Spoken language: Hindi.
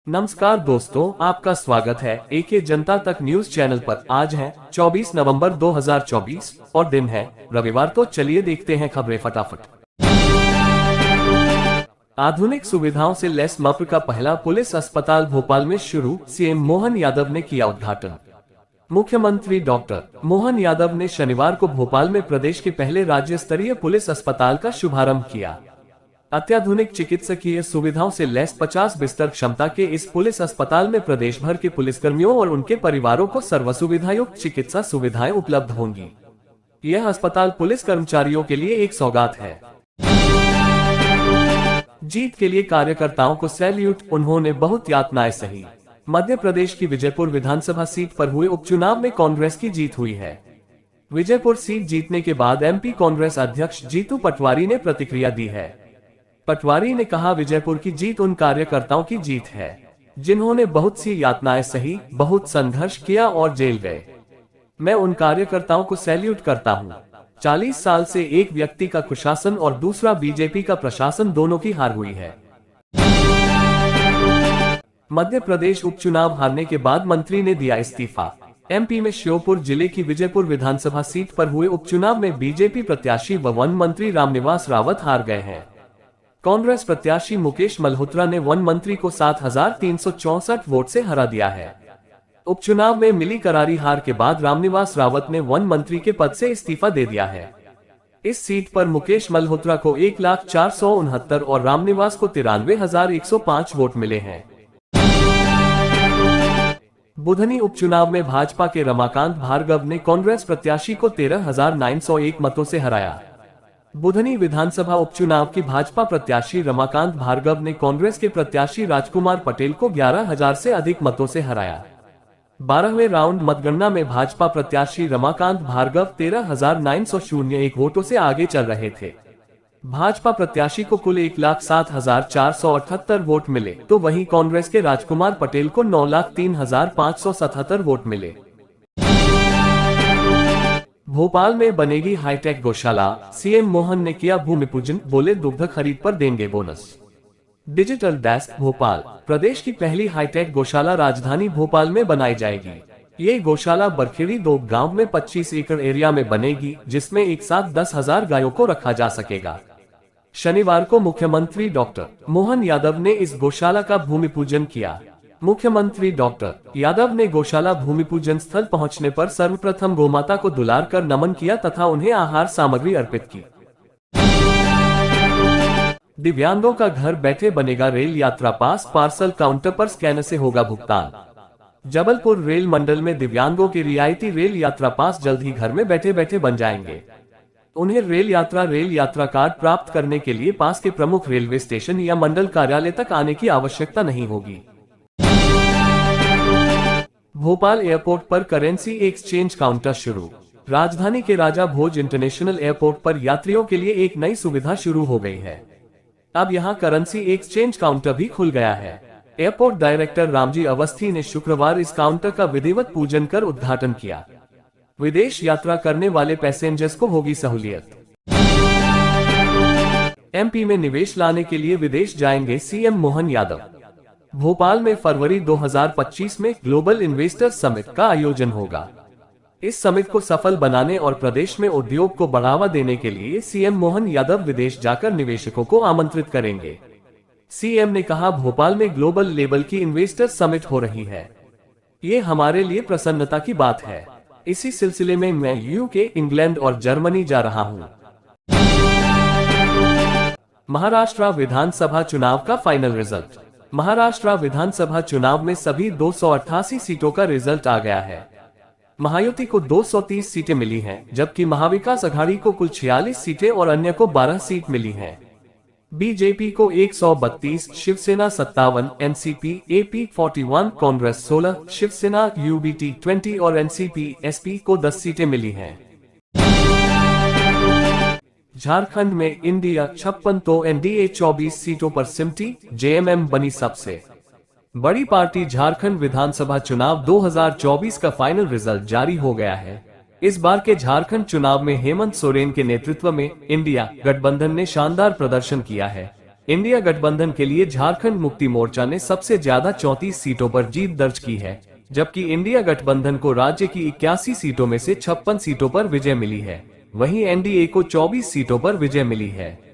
नमस्कार दोस्तों, आपका स्वागत है एके जनता तक न्यूज चैनल पर। आज है 24 नवंबर 2024 और दिन है रविवार। तो चलिए देखते हैं खबरें फटाफट। आधुनिक सुविधाओं से लैस मप्र का पहला पुलिस अस्पताल भोपाल में शुरू, सीएम मोहन यादव ने किया उद्घाटन। मुख्यमंत्री डॉक्टर मोहन यादव ने शनिवार को भोपाल में प्रदेश के पहले राज्य स्तरीय पुलिस अस्पताल का शुभारंभ किया। अत्याधुनिक चिकित्सकीय सुविधाओं से लैस 50 बिस्तर क्षमता के इस पुलिस अस्पताल में प्रदेश भर के पुलिसकर्मियों और उनके परिवारों को सर्वसुविधायुक्त चिकित्सा सुविधाएं उपलब्ध होंगी। यह अस्पताल पुलिस कर्मचारियों के लिए एक सौगात है। जीत के लिए कार्यकर्ताओं को सैल्यूट, उन्होंने बहुत यातनाएं सही। मध्य प्रदेश की विजयपुर विधानसभा सीट पर हुए उपचुनाव में कांग्रेस की जीत हुई है। विजयपुर सीट जीतने के बाद एमपी कांग्रेस अध्यक्ष जीतू पटवारी ने प्रतिक्रिया दी है। पटवारी ने कहा, विजयपुर की जीत उन कार्यकर्ताओं की जीत है जिन्होंने बहुत सी यातनाएं सही, बहुत संघर्ष किया और जेल गए। मैं उन कार्यकर्ताओं को सैल्यूट करता हूं। 40 साल से एक व्यक्ति का कुशासन और दूसरा बीजेपी का प्रशासन, दोनों की हार हुई है। मध्य प्रदेश उपचुनाव हारने के बाद मंत्री ने दिया इस्तीफा। एमपी में श्योपुर जिले की विजयपुर विधानसभा सीट पर हुए उपचुनाव में बीजेपी प्रत्याशी व वन मंत्री रामनिवास रावत हार गए हैं। कांग्रेस प्रत्याशी मुकेश मल्होत्रा ने वन मंत्री को 7,364 वोट से हरा दिया है। उपचुनाव में मिली करारी हार के बाद रामनिवास रावत ने वन मंत्री के पद से इस्तीफा दे दिया है। इस सीट पर मुकेश मल्होत्रा को 1,04,69 और रामनिवास को 93,105 वोट मिले हैं। बुधनी उपचुनाव में भाजपा के रमाकांत भार्गव ने कांग्रेस प्रत्याशी को 13,901 मतों से हराया। बुधनी विधानसभा उपचुनाव की भाजपा प्रत्याशी रमाकांत भार्गव ने कांग्रेस के प्रत्याशी राजकुमार पटेल को 11,000 से अधिक मतों से हराया। 12वें राउंड मतगणना में भाजपा प्रत्याशी रमाकांत भार्गव 13,901 वोटों से आगे चल रहे थे। भाजपा प्रत्याशी को कुल 1,07,478 वोट मिले, तो वहीं कांग्रेस के राजकुमार पटेल को 9,03,577 वोट मिले। भोपाल में बनेगी हाईटेक गौशाला, सीएम मोहन ने किया भूमि पूजन, बोले दुग्ध खरीद पर देंगे बोनस। Digital desk Bhopal. प्रदेश की पहली हाईटेक गौशाला राजधानी भोपाल में बनाई जाएगी। ये गौशाला बरखेड़ी 2 गांव में 25 एकड़ एरिया में बनेगी, जिसमें एक साथ 10,000 गायों को रखा जा सकेगा। शनिवार को मुख्यमंत्री डॉक्टर मोहन यादव ने इस गौशाला का भूमि पूजन किया। मुख्यमंत्री डॉक्टर यादव ने गौशाला भूमि पूजन स्थल पहुंचने पर सर्वप्रथम गौमाता को दुलार कर नमन किया तथा उन्हें आहार सामग्री अर्पित की। दिव्यांगों का घर बैठे बनेगा रेल यात्रा पास, पार्सल काउंटर पर स्कैनर से होगा भुगतान। जबलपुर रेल मंडल में दिव्यांगों के रियायती रेल यात्रा पास जल्द ही घर में बैठे बैठे बन जाएंगे। उन्हें रेल यात्रा कार्ड प्राप्त करने के लिए पास के प्रमुख रेलवे स्टेशन या मंडल कार्यालय तक आने की आवश्यकता नहीं होगी। भोपाल एयरपोर्ट पर करेंसी एक्सचेंज काउंटर शुरू। राजधानी के राजा भोज इंटरनेशनल एयरपोर्ट पर यात्रियों के लिए एक नई सुविधा शुरू हो गई है। अब यहां करेंसी एक्सचेंज काउंटर भी खुल गया है। एयरपोर्ट डायरेक्टर रामजी अवस्थी ने शुक्रवार इस काउंटर का विधिवत पूजन कर उद्घाटन किया। विदेश यात्रा करने वाले पैसेंजर्स को होगी सहूलियत। एमपी में निवेश लाने के लिए विदेश जाएंगे सीएम मोहन यादव। भोपाल में फरवरी 2025 में ग्लोबल इन्वेस्टर समिट का आयोजन होगा। इस समिट को सफल बनाने और प्रदेश में उद्योग को बढ़ावा देने के लिए सीएम मोहन यादव विदेश जाकर निवेशकों को आमंत्रित करेंगे। सीएम ने कहा, भोपाल में ग्लोबल लेवल की इन्वेस्टर समिट हो रही है। ये हमारे लिए प्रसन्नता की बात है। इसी सिलसिले में मैं यूके, इंग्लैंड और जर्मनी जा रहा हूं। महाराष्ट्र विधानसभा चुनाव का फाइनल रिजल्ट। महाराष्ट्र विधानसभा चुनाव में सभी 288 सीटों का रिजल्ट आ गया है। महायुति को 230 सीटें मिली हैं, जबकि महाविकास अघाड़ी को कुल 46 सीटें और अन्य को 12 सीट मिली हैं। बीजेपी को 132, Shiv Sena 57, NCP AP 41, Congress 16, Shiv Sena UBT 20 और एनसीपी एसपी को 10 सीटें मिली हैं। झारखंड में इंडिया 56 तो एनडीए 24 सीटों पर सिमटी, जेएमएम बनी सबसे बड़ी पार्टी। झारखंड विधानसभा चुनाव 2024 का फाइनल रिजल्ट जारी हो गया है। इस बार के झारखंड चुनाव में हेमंत सोरेन के नेतृत्व में इंडिया गठबंधन ने शानदार प्रदर्शन किया है। इंडिया गठबंधन के लिए झारखंड मुक्ति मोर्चा ने सबसे ज्यादा 34 सीटों पर जीत दर्ज की है, जबकि इंडिया गठबंधन को राज्य की 81 सीटों में से 56 सीटों पर विजय मिली है। वहीं एनडीए को 24 सीटों पर विजय मिली है।